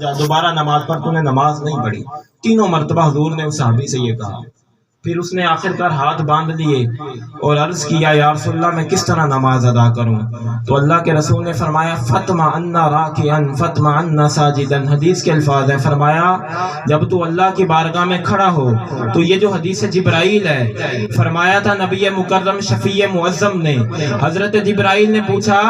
جا دوبارہ نماز پڑھ، تو نے نماز نہیں پڑھی۔ تینوں مرتبہ حضور نے اس صحابی سے یہ کہا۔ پھر اس نے آخر کار ہاتھ باندھ لیے اور عرض کیا یا رسول اللہ میں کس طرح نماز ادا کروں؟ تو اللہ کے رسول نے فرمایا فَاطْمَئِنَّ رَاكِعًا فَاطْمَئِنَّ سَاجِدًا۔ حدیث کے الفاظ ہیں، فرمایا جب تو اللہ کی بارگاہ میں کھڑا ہو تو یہ جو حدیث جبرائیل ہے، فرمایا تھا نبی مکرم شفیع معظم نے، حضرت جبرائیل نے پوچھا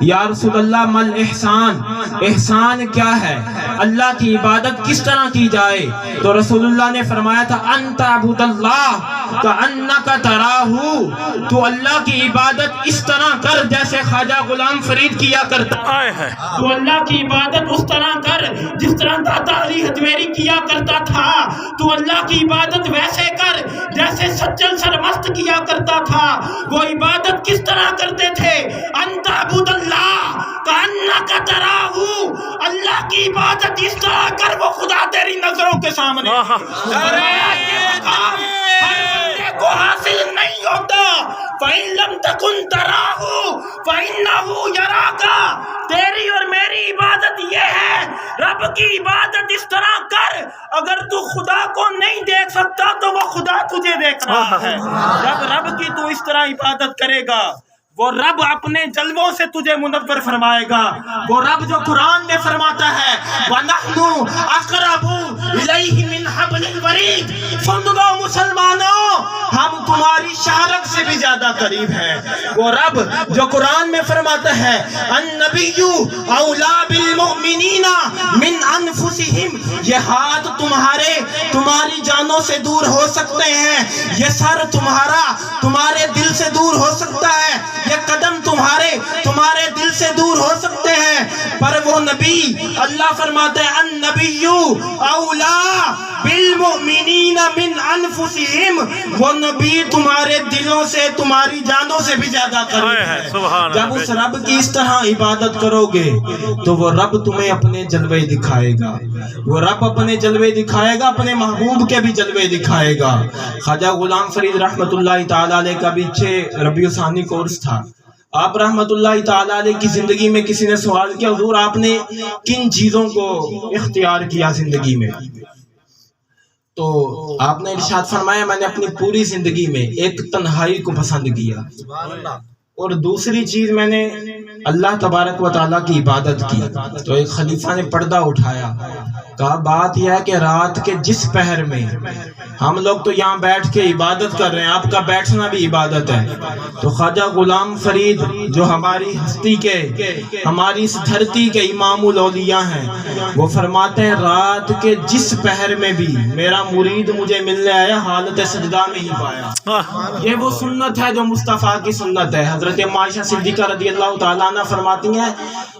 یا رسول اللہ مل احسان، احسان کیا ہے؟ اللہ کی عبادت کس طرح کی جائے؟ تو رسول اللہ نے فرمایا تھا ان تعبد اللہ کأنک تراہ، تو اللہ کی عبادت اس طرح کر جیسے خواجہ غلام فرید کیا کرتا ہے، تو اللہ کی عبادت اس طرح کر جس طرح داتا علی حجویری کیا کرتا تھا، تو اللہ کی عبادت ویسے کر جیسے سچل سرمست کیا کرتا تھا۔ وہ عبادت کس طرح کرتے تھے؟ ان تعبد اللہ کأنک تراہ، اللہ کی عبادت اس طرح کر وہ خدا تیری نظروں کے سامنے۔ کو حاصل نہیں ہوتا فَإِن لَمْ تَكُنْ تَرَاهُ فَإِنَّهُ يَرَاكَ۔ تیری اور میری عبادت یہ ہے، رب کی عبادت اس طرح کر اگر تو خدا کو نہیں دیکھ سکتا تو وہ خدا تجھے دیکھ رہا ہے۔ جب رب کی تو اس طرح عبادت کرے گا، وہ رب اپنے جلووں سے تجھے منور فرمائے گا۔ وہ رب جو قرآن میں فرماتا ہے وَنَحْنُ أَقْرَبُ إِلَيْهِ مِنْ حَبْلِ الْوَرِيدِ، سن لو مسلمانوں ہم تمہاری شارک سے بھی زیادہ قریب ہیں۔ وہ رب جو قرآن میں فرماتا ہے النبی اولا بالمؤمنین من انفسہم، یہ ہاتھ تمہاری جانوں سے دور ہو سکتے ہیں، یہ سر تمہارے دل سے دور ہو سکتا ہے، یہ قدم تمہارے دل سے دور ہو سکتے ہیں، پر وہ نبی اللہ فرماتا ہے النبی اولا بالمؤمنین من انفسہم، وہ نبی تمہارے دلوں سے تمہاری جانوں سے بھی زیادہ قریب ہے۔ جب اس رب کی اس طرح عبادت کرو گے تو وہ رب تمہیں اپنے جلوے دکھائے گا، وہ رب اپنے جلوے دکھائے گا، اپنے محبوب کے بھی جلوے دکھائے گا۔ خواجہ غلام فرید رحمت اللہ تعالی علیہ کا بھی 6 ربیع ثانی کورس تھا۔ آپ رحمت اللہ تعالی علیہ کی زندگی میں کسی نے سوال کیا حضور آپ نے کن چیزوں کو اختیار کیا زندگی میں؟ تو آپ نے ارشاد فرمایا میں نے اپنی پوری زندگی میں ایک تنہائی کو پسند کیا، اور دوسری چیز میں نے اللہ تبارک و تعالیٰ کی عبادت کی۔ تو ایک خلیفہ نے پردہ اٹھایا، کہا بات یہ ہے کہ رات کے جس پہر میں ہم لوگ تو یہاں بیٹھ کے عبادت کر رہے ہیں، آپ کا بیٹھنا بھی عبادت ہے، تو خواجہ غلام فرید جو ہماری ہستی کے، ہماری اس دھرتی کے امام الاولیاء ہیں، وہ فرماتے ہیں رات کے جس پہر میں بھی میرا مرید مجھے ملنے آیا حالت سجدہ میں ہی پایا۔ یہ وہ سنت ہے جو مصطفیٰ کی سنت ہے۔ حضرت عائشہ صدیقہ رضی اللہ تعالیٰ عنہ فرماتی ہیں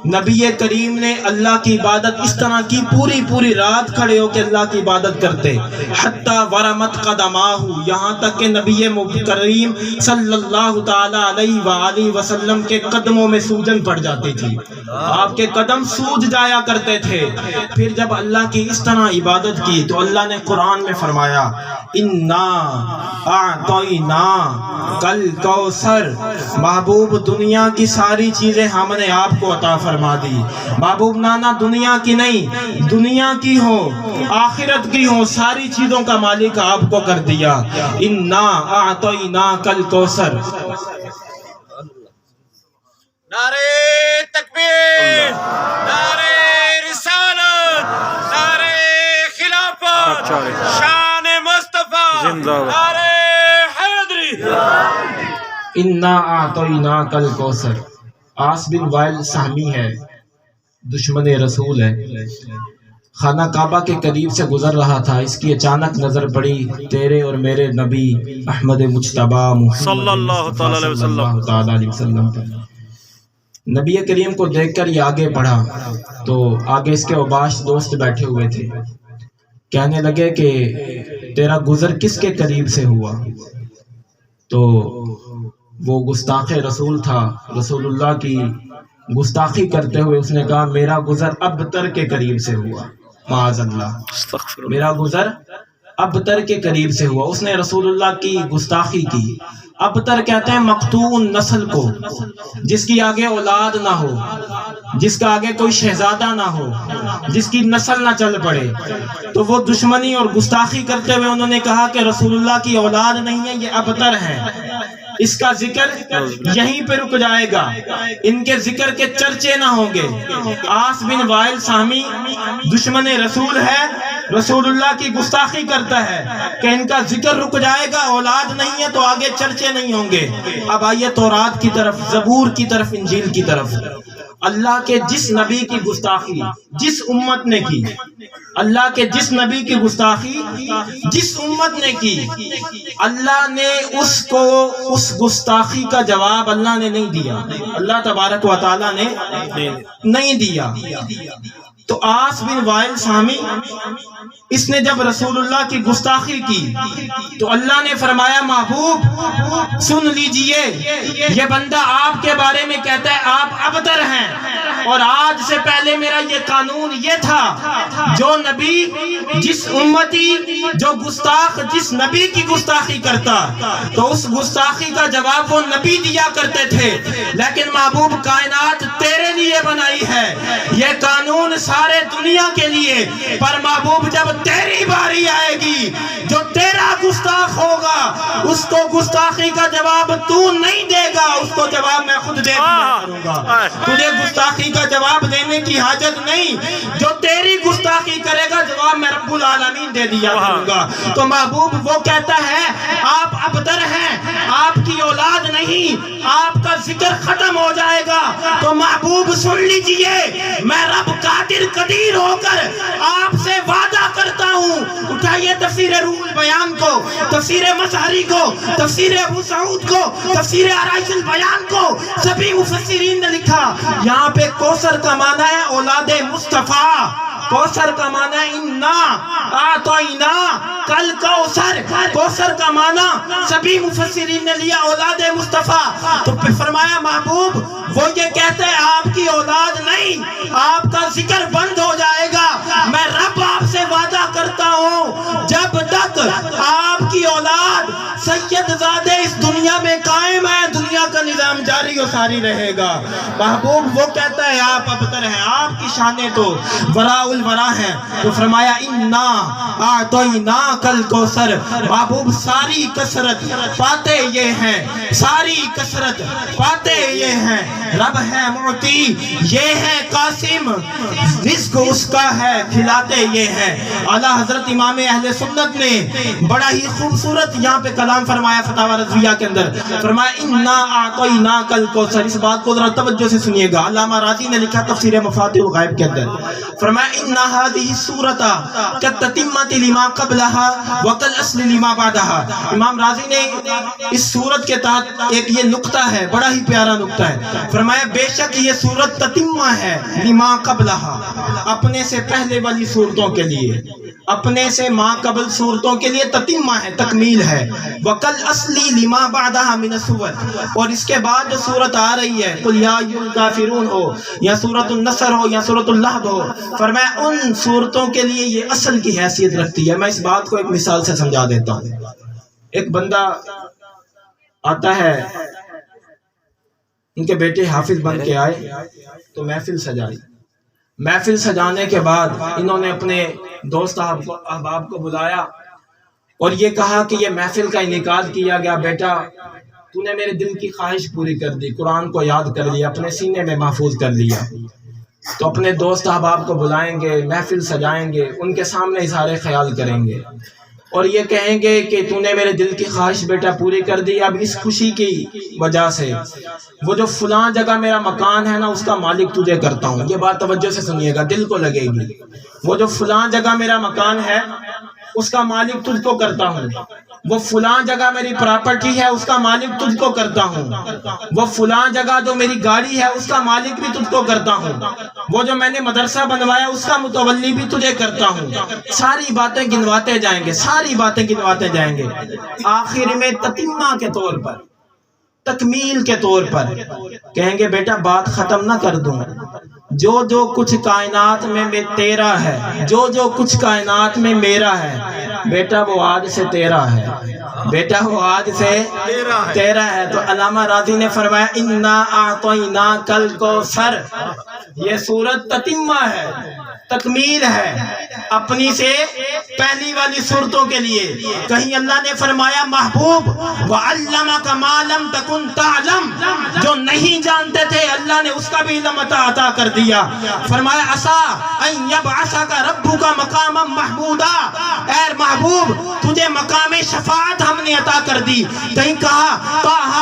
نبی کریم نے اللہ کی عبادت اس طرح کی پوری رات کھڑے ہو کے اللہ کی عبادت کرتے، حتی ورمت قدماہ، یہاں تک کہ نبی کریم صلی اللہ تعالی علیہ وآلہ وسلم کے قدموں میں سوجن پڑ جاتی تھی، آپ کے قدم سوج جایا کرتے تھے۔ پھر جب اللہ کی اس طرح عبادت کی تو اللہ نے قرآن میں فرمایا انا اعطینا کل کوثر، محبوب دنیا کی ساری چیزیں ہم نے آپ کو عطا فرما دی۔ محبوب نانا دنیا کی نہیں، دنیا کی ہو آخرت کی ہو، ساری چیزوں کا مالک آپ کو کر دیا۔ انا اعطینا کل کوثر۔ نعرہ تکبیر، نعرہ رسالت، نعرہ خلافت، شان مصطفیٰ، نعرہ حیدری۔ انا اعطینا کل کوثر۔ آس بن وائل سہمی ہے، دشمن رسول ہے، خانہ کعبہ کے قریب سے گزر رہا تھا، اس کی اچانک نظر پڑی تیرے اور میرے نبی احمد مجتبیٰ محمد صلی اللہ علیہ وسلم پر۔ نبی کریم کو دیکھ کر یہ آگے بڑھا تو آگے اس کے اوباش دوست بیٹھے ہوئے تھے، کہنے لگے کہ تیرا گزر کس کے قریب سے ہوا؟ تو وہ گستاخ رسول تھا، رسول اللہ کی گستاخی کرتے ہوئے اس نے کہا میرا گزر ابتر کے قریب سے ہوا، معاذ اللہ، میرا گزر ابتر کے قریب سے ہوا، اس نے رسول اللہ کی گستاخی کی۔ ابتر کہتے ہیں مقطوع نسل کو، جس کی آگے اولاد نہ ہو، جس کا آگے کوئی شہزادہ نہ ہو، جس کی نسل نہ چل پڑے۔ تو وہ دشمنی اور گستاخی کرتے ہوئے انہوں نے کہا کہ رسول اللہ کی اولاد نہیں ہے، یہ ابتر ہیں، اس کا ذکر یہیں پہ رک جائے گا، ان کے ذکر کے چرچے نہ ہوں گے۔ عاص بن وائل سہمی دشمن رسول ہے، رسول اللہ کی گستاخی کرتا ہے کہ ان کا ذکر رک جائے گا، اولاد نہیں ہے تو آگے چرچے نہیں ہوں گے۔ اب آئیے تورات کی طرف، زبور کی طرف، انجیل کی طرف۔ اللہ کے جس نبی کی گستاخی جس امت نے کی، اللہ کے جس نبی کی گستاخی جس امت نے کی، اللہ نے اس گستاخی کا جواب اللہ نے نہیں دیا، اللہ تبارک و تعالیٰ نے نہیں دیا۔ تو عاص بن وائل سہمی، اس نے جب رسول اللہ کی گستاخی کی تو اللہ نے فرمایا محبوب سن لیجئے، یہ بندہ آپ کے بارے میں کہتا ہے آپ ابتر ہیں، اور آج سے پہلے میرا یہ قانون یہ تھا، جو نبی جس امتی جو گستاخ جس نبی کی گستاخی کرتا تو اس گستاخی کا جواب وہ نبی دیا کرتے تھے، لیکن محبوب کائنات تیرے لیے بنائی ہے یہ قانون سارے دنیا کے لیے، پر محبوب جب تیری باری آئے گی، جو تیرا گستاخ ہوگا اس کو گستاخی کا جواب تو نہیں دے گا، اس کو جواب میں خود دے دیا کروں گا، تجھے گستاخی کا جواب دینے کی حاجت نہیں، جو تیری گستاخی کرے گا جواب میں رب العالمین دے دیا کروں گا۔ تو محبوب وہ کہتا ہے آپ ابتر ہیں، آپ کی اولاد نہیں، آپ کا ذکر ختم ہو جائے گا۔ تو محبوب سن لیجئے، میں رب قادر قدیر ہو کر آپ سے وعدہ کرتا ہوں، اٹھائیے تفسیر روح البیان کو، تفسیر مظہری کو، تفسیر ابو سعود کو، تفسیر آرائش البیان کو، سبھی مفسرین نے لکھا یہاں پہ کوثر کا معنی ہے اولاد مصطفیٰ، کوثر کا معنی ہے انا اعطینا کل کوثر، کوثر کا معنی سبھی مفسرین نے لیا اولاد مصطفیٰ۔ تو پھر فرمایا محبوب وہ یہ کہتے ہیں آپ کی اولاد نہیں، آپ کا ذکر بند ہو جائے گا، میں رب آپ سے وعدہ کرتا ہوں جب تک آپ کی اولاد سید زادے اس دنیا میں قائم ہے دنیا کا نظام جاری و ساری رہے گا۔ محبوب وہ کہتا ہے آپ ابتر ہیں، آپ کی شانیں تو وراء الورا ہیں۔ تو فرمایا انا اعطینا کل کوثر، محبوب ساری کثرت پاتے یہ ہیں، ساری کثرت پاتے یہ ہیں، رب ہے معطی یہ ہے قاسم، رزق اس کا ہے کھلاتے یہ ہیں۔ اعلیٰ حضرت امام اہل سنت نے بڑا ہی خوبصورت یہاں پہ کلام فرمایا فتاوی رضویہ کے اندر، فرمایا انا اعطینا کل کوثر۔ اس بات کو ذرا توجہ سے سنیے گا، علامہ راضی نے لکھا تفسیر مفاتیح الغیب کے اندر، فرمایا ان هذه السورۃ کتتمۃ لما قبلها وکالاصل لما بعدها۔ امام راضی نے اس سورت کے تحت ایک یہ نقطہ ہے، بڑا ہی پیارا نقطہ ہے، فرمایا بے شک یہ سورت تتمہ ہے لما قبلها، اپنے سے پہلے والی سورتوں کے لیے، اپنے سے ماں قبل صورتوں کے لیے تتمہ ہے، تکمیل ہے، وکل اصلی لما بعدها من السور، اور اس کے بعد جو سورت آ رہی ہے قل یا ایھا الکافرون ہو یا سورۃ النصر ہو یا سورۃ اللہب ہو، فرمایا ان سورتوں کے لیے یہ اصل کی حیثیت رکھتی ہے۔ میں اس بات کو ایک مثال سے سمجھا دیتا ہوں۔ ایک بندہ آتا ہے، ان کے بیٹے حافظ بن کے آئے تو محفل سجائی، محفل سجانے کے بعد انہوں نے اپنے دوست احباب کو بلایا اور یہ کہا کہ یہ محفل کا انعقاد کیا گیا، بیٹا تو نے میرے دل کی خواہش پوری کر دی، قرآن کو یاد کر لیا، اپنے سینے میں محفوظ کر لیا، تو اپنے دوست احباب کو بلائیں گے، محفل سجائیں گے، ان کے سامنے اظہار خیال کریں گے اور یہ کہیں گے کہ تو نے میرے دل کی خواہش بیٹا پوری کر دی، اب اس خوشی کی وجہ سے وہ جو فلاں جگہ میرا مکان ہے نا اس کا مالک تجھے کرتا ہوں۔ یہ بات توجہ سے سنیے گا، دل کو لگے گی، وہ جو فلاں جگہ میرا مکان ہے اس کا مالک تجھ کو کرتا ہوں، وہ فلاں جگہ میری پراپرٹی ہے اس کا مالک تجھ کو کرتا ہوں، وہ فلاں جگہ جو میری گاڑی ہے اس کا مالک بھی تجھ کو کرتا ہوں، وہ جو میں نے مدرسہ بنوایا اس کا متولی بھی تجھے کرتا ہوں۔ ساری باتیں گنواتے جائیں گے، ساری باتیں گنواتے جائیں گے، آخر میں تتمہ کے طور پر، تکمیل کے طور پر کہیں گے بیٹا بات ختم نہ کر دوں، جو جو کچھ کائنات میں تیرا ہے، جو جو کچھ کائنات میں میرا ہے، بیٹا وہ آج سے تیرا ہے، بیٹا وہ آج سے تیرا ہے۔ تو علامہ راضی نے فرمایا انا اعطیناک الکوثر، یہ سورت تتمہ ہے، تکمیل ہے اپنی سے پہلی والی صورتوں کے لیے۔ کہیں اللہ نے فرمایا محبوب وَعَلَّمَكَ مَا لَمْ تَكُنْ تَعْلَمْ، جو نہیں جانتے تھے اللہ نے اس کا بھی علم عطا کر دیا۔ فرمایا عَسَىٰ أَن يَبْعَثَكَ رَبُّكَ مَقَامًا مَحْمُودًا، اے محبوب تجھے مقام شفاعت ہم نے عطا کر دی۔ کہیں کہا طٰہَ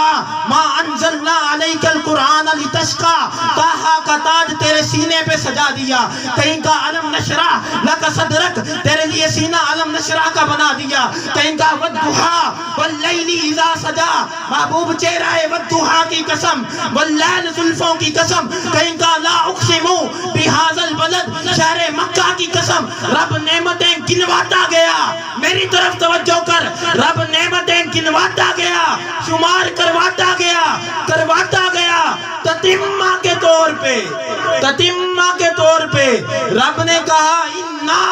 مَا أَنزَلْنَا عَلَيْكَ الْقُرْآنَ لِتَشْقَىٰ، طٰہَ کا تاج تیرے سینے پہ سجا دیا۔ کہیں کہا علم نشرح لک صدرک، تیرے لیے سینہ علم نشرح کا بنا دیا۔ کہیں کہا والضحیٰ واللیل اذا سجا، محبوب چہرہ والضحیٰ کی قسم، واللیل زلفوں کی قسم۔ کہیں کہا لا اقسم بہذا البلد، شہر مکہ کی قسم۔ رب نعمتیں گنواتا گیا، میری طرف توجہ کر، رب نعمتیں گنواتا گیا، شمار کرواتا گیا، کرواتا گیا۔ تتمہ کے طور پہ، تتمہ کے طور پہ رب نے کہا انا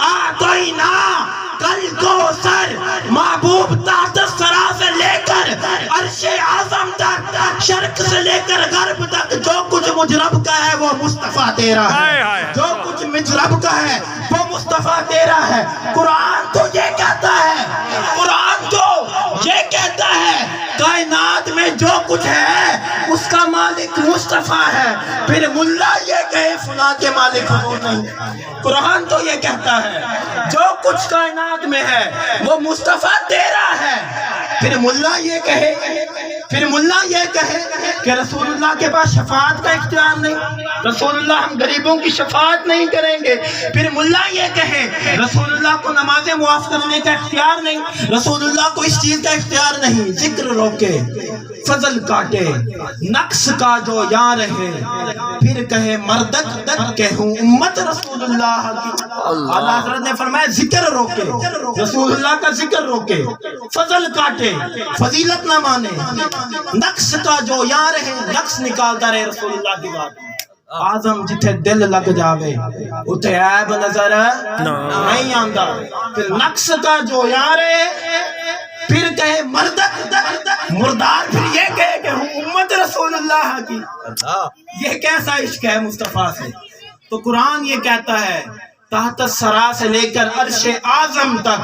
اعطیناک الکوثر، محبوب تحت الثری سے لے کر عرش اعظم تک، شرق سے لے کر غرب تک جو کچھ مجھ رب کا ہے وہ مصطفیٰ تیرا ہے، جو کچھ مجھ رب کا ہے وہ مصطفیٰ تیرا ہے۔ قرآن تو یہ کہتا ہے، قرآن تو یہ کہتا ہے کائنات میں جو کچھ ہے اس کا مالک مصطفیٰ ہے، پھر ملا یہ کہے فلاں کے مالک حضور نہیں۔ قرآن تو یہ کہتا ہے جو کچھ کائنات میں ہے وہ مصطفیٰ تیرا ہے، پھر ملا یہ کہے، پھر ملا یہ کہے کہ رسول اللہ کے پاس شفاعت کا اختیار نہیں، رسول اللہ ہم غریبوں کی شفاعت نہیں کریں گے، پھر ملا یہ کہے رسول اللہ کو نمازیں معاف کرنے کا اختیار نہیں، رسول اللہ کو اس چیز کا اختیار نہیں۔ ذکر روکے فضل کاٹے نقص کا جو یاں رہے، پھر کہے مردک کہوں امت رسول اللہ کی۔ اعلیٰ حضرت نے فرمایا ذکر روکے، رسول اللہ کا ذکر روکے، فضل کاٹے، فضیلت نہ مانے، نقص کا جو یاں رہے، نقص نکالتا رہے رسول اللہ کی بات۔ آزم جتھے دل لگ جاوے اتھے عیب نظر نہیں آندا، پھر نقص کا جو یاں رہے، پھر کہے مردک مردار، پھر یہ کہے کہ ہوں امت رسول اللہ کی۔ یہ کیسا عشق ہے مصطفیٰ سے؟ تو قرآن یہ کہتا ہے تحت الثری سے لے کر عرش اعظم تک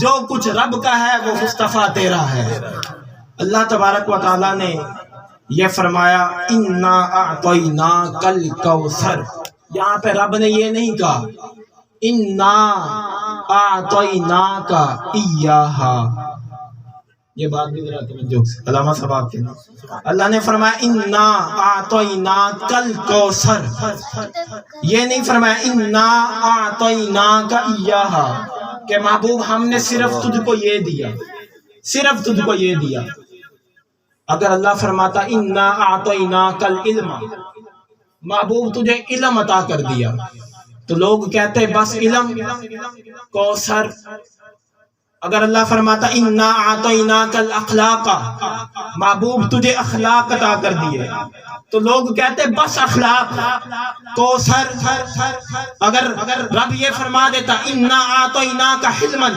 جو کچھ رب کا ہے وہ مصطفیٰ تیرا ہے۔ اللہ تبارک و تعالیٰ نے یہ فرمایا انا اعطیناک الکوثر، یہاں پہ رب نے یہ نہیں کہا انا اعطیناک ایہا، یہ بات بھی ذرا توجہ، علامہ صاحب کے اللہ نے فرمایا انا اعطیناک الکوثر، یہ نہیں فرمایا انا اعطیناک ایہا کہ محبوب ہم نے صرف تجھ کو یہ دیا، صرف تجھ کو یہ دیا۔ اگر اللہ فرماتا انا اعطیناک العلم، محبوب تجھے علم عطا کر دیا، تو لوگ کہتے بس علم، کوثر۔ اگر اللہ فرماتا انا اعطیناک الاخلاق، محبوب تجھے اخلاق عطا کر دیے، تو لوگ کہتے بس اخلاق، کوثر۔ اگر رب یہ فرما دیتا انا اعطیناک حلما،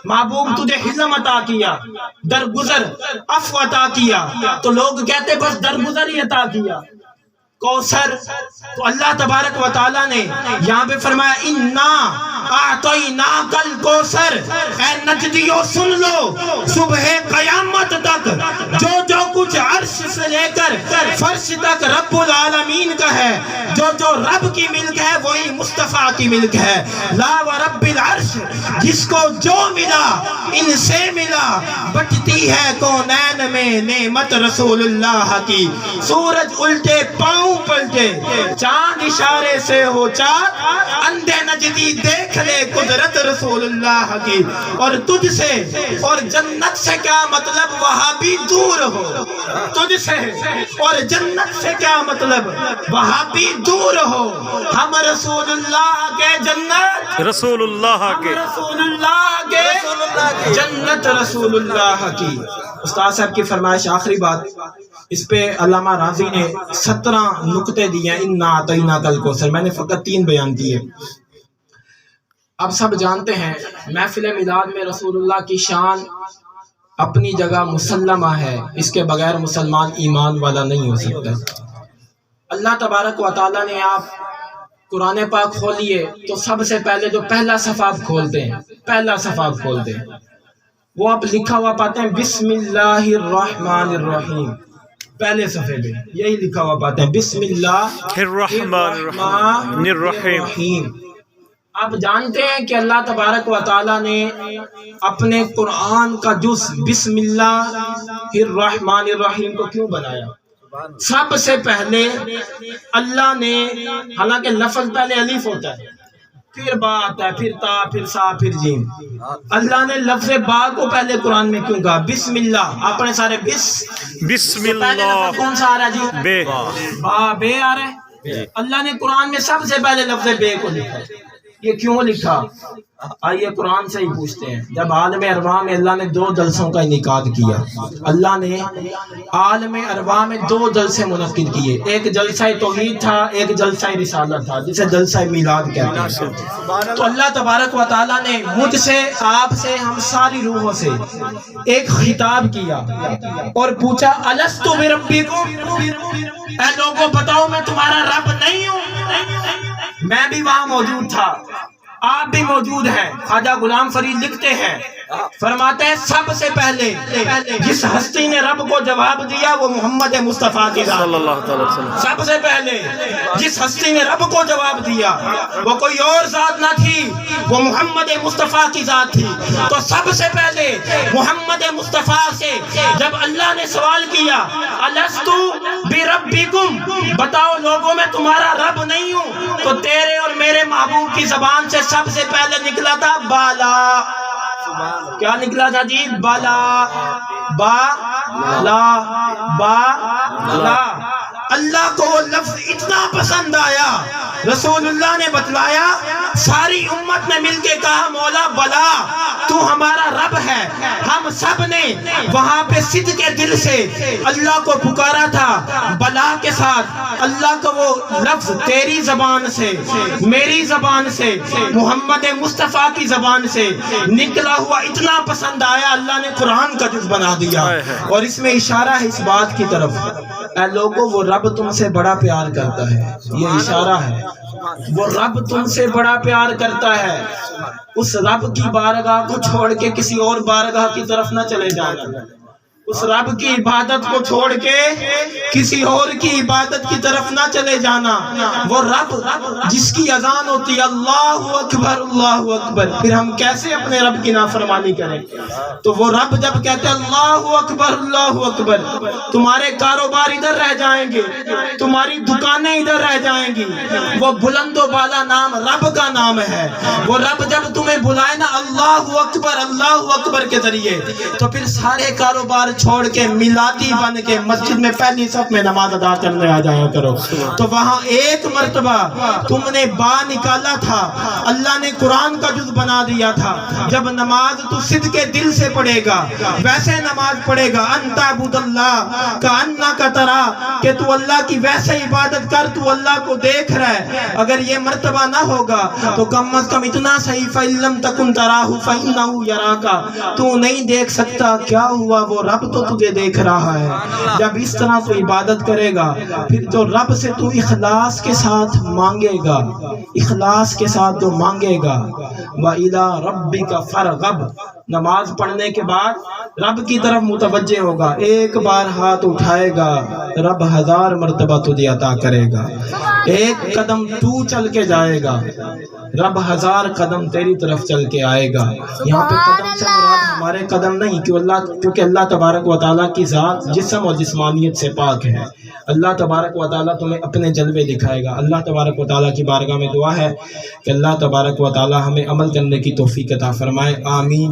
محبوب تجھے حلم عطا کیا، درگزر عفو عطا کیا، تو لوگ کہتے بس درگزر ہی عطا کیا، کوثر۔ تو اللہ تبارک و تعالیٰ نے یہاں پہ فرمایا انا اعطیناک الکوثر، اے نجدیو سن لو صبح قیامت تک جو جو کچھ عرش سے لے کر فرش تک رب العالمین کا ہے، جو جو رب کی ملک ہے وہی مصطفیٰ کی ملک ہے۔ لا ورب العرش، جس کو جو ملا ان سے ملا، بٹتی ہے کونین میں نعمت رسول اللہ کی۔ سورج الٹے پاؤں پلٹے، چاند اشارے سے ہو چاک، اندھے نجدی دیکھ لے قدرت رسول اللہ کی۔ اور تجھ سے اور جنت سے کیا مطلب وہاں بھی دور ہو، تجھ سے اور جنت سے کیا مطلب وہاں بھی دور ہو، ہم رسول اللہ کے جنت، رسول اللہ کے، رسول اللہ کے جنت، رسول اللہ کی۔ استاد صاحب کی فرمائش آخری بات اس پہ علامہ راضی نے 17 نقطے دیے ہیں، انا اعطیناک الکوثر، میں نے فقط 3 بیان کیے۔ اب سب جانتے ہیں محفل میلاد میں رسول اللہ کی شان اپنی جگہ مسلمہ ہے، اس کے بغیر مسلمان ایمان والا نہیں ہو سکتا۔ اللہ تبارک و تعالیٰ نے آپ قرآن پاک کھولیے تو سب سے پہلے جو پہلا صفحہ آپ کھولتے ہیں، پہلا صفحہ آپ کھولتے ہیں، وہ آپ لکھا ہوا پاتے ہیں بسم اللہ الرحمن الرحیم، پہلے صفحے پہ یہی لکھا ہوا پاتے ہیں بسم اللہ الرحمن الرحیم۔ آپ جانتے ہیں کہ اللہ تبارک و تعالیٰ نے اپنے قرآن کا جز بسم اللہ الرحمن الرحیم کو کیوں بنایا؟ سب سے پہلے اللہ نے، حالانکہ لفظ پہلے الف ہوتا ہے، پھر با آتا ہے، پھر تا، پھر سا، پھر جیم، اللہ نے لفظ با کو پہلے قرآن میں کیوں کہا؟ بسم اللہ، اپنے سارے بسم اللہ، کون سا آ رہا جی؟ بے، با بے آ رہا ہے۔ اللہ نے قرآن میں سب سے پہلے لفظ بے کو لکھا، یہ کیوں لکھا؟ آئیے قرآن سے ہی پوچھتے ہیں۔ جب عالم ارواح میں اللہ نے 2 جلسوں کا انعقاد کیا، اللہ نے عالم ارواح میں 2 جلسے منعقد کیے، ایک جلسہ توحید تھا، ایک جلسہ رسالت تھا، جسے جلسہ میلاد کہتے ہیں۔ تو اللہ تبارک و تعالیٰ نے مجھ سے، آپ سے، ہم ساری روحوں سے ایک خطاب کیا اور پوچھا الست بربکم، اے لوگوں بتاؤ میں تمہارا رب نہیں ہوں؟ میں بھی وہاں موجود تھا، آپ بھی موجود ہیں۔ خواجہ غلام فرید لکھتے ہیں، فرماتے ہیں سب سے پہلے جس ہستی نے رب کو جواب دیا وہ محمد مصطفیٰ کی ذات، صلی اللہ علیہ وسلم۔ سب سے پہلے جس ہستی نے رب کو جواب دیا وہ کوئی اور ذات نہ تھی، وہ محمد مصطفیٰ کی ذات تھی۔ تو سب سے پہلے محمد مصطفیٰ سے جب اللہ نے سوال کیا الست بربکم، بتاؤ لوگوں میں تمہارا رب نہیں ہوں، تو تیرے اور میرے محبوب کی زبان سے سب سے پہلے نکلا تھا بالا۔ کیا نکلا تھا جی؟ بالا، با لا، با لا۔ اللہ کو وہ لفظ اتنا پسند آیا، رسول اللہ نے بتلایا، ساری امت نے مل کے کہا مولا بلا تو ہمارا رب ہے۔ ہم سب نے وہاں پہ صدق کے دل سے اللہ کو پکارا تھا بلا کے ساتھ۔ اللہ کا وہ لفظ تیری زبان سے، میری زبان سے، محمد مصطفیٰ کی زبان سے نکلا ہوا اتنا پسند آیا، اللہ نے قرآن کا جز بنا دیا۔ اور اس میں اشارہ ہے اس بات کی طرف، اے لوگوں وہ رب تم سے بڑا پیار کرتا ہے، یہ اشارہ ہے، وہ رب تم سے بڑا پیار کرتا ہے۔ اس رب کی بارگاہ کو چھوڑ کے کسی اور بارگاہ کی طرف نہ چلے جانا، اس رب کی عبادت کو چھوڑ کے کسی اور کی عبادت کی طرف نہ چلے جانا۔ وہ رب جس کی اذان ہوتی ہے اللہ اکبر اللہ اکبر، پھر ہم کیسے اپنے رب کی نافرمانی کریں؟ تو وہ رب جب کہتے ہیں اللہ اکبر، تمہارے کاروبار ادھر رہ جائیں گے، تمہاری دکانیں ادھر رہ جائیں گی۔ وہ بلند و بالا نام رب کا نام ہے۔ وہ رب جب تمہیں بلائے نا اللہ اکبر کے ذریعے، تو پھر سارے کاروبار چھوڑ کے میلاتی بن کے مسجد میں پہلی صف میں نماز ادا کرنے آ جایا کرو۔ تو وہاں ایک مرتبہ تم نے با نکالا تھا، اللہ نے قرآن کا جز بنا دیا تھا۔ جب نماز تو صدق کے دل سے پڑھے گا، ویسے نماز پڑھے گا، ان تعبد اللہ کأنک ترا، کہ تو اللہ کی ویسے عبادت کر، تو اللہ کو دیکھ رہا ہے۔ اگر یہ مرتبہ نہ ہوگا تو کم از کم اتنا صحیح فَإِن لَمْ تَكُنْ تَرَاهُ فَإِنَّهُ يَرَاكَ، تو نہیں دیکھ سکتا، کیا ہوا وہ رب تو تجھے دیکھ رہا ہے۔ جب اس طرح تو عبادت کرے گا، پھر تو رب سے تو اخلاص کے ساتھ مانگے گا، اخلاص کے ساتھ تو مانگے گا۔ وَإِلَىٰ رَبِّكَ فَارْغَب، نماز پڑھنے کے بعد رب کی طرف متوجہ ہوگا، ایک بار ہاتھ اٹھائے گا، رب 1000 مرتبہ تجھے عطا کرے گا۔ ایک قدم تو چل کے جائے گا، رب 1000 قدم تیری طرف چل کے آئے گا۔ یہاں پہ قدم سے مراد ہمارے قدم نہیں، کیونکہ اللہ تبارک و تعالیٰ کی ذات جسم اور جسمانیت سے پاک ہے۔ اللہ تبارک و تعالیٰ تمہیں اپنے جلوے دکھائے گا۔ اللہ تبارک و تعالیٰ کی بارگاہ میں دعا ہے کہ اللہ تبارک و تعالیٰ ہمیں عمل کرنے کی توفیق عطا فرمائے، آمین۔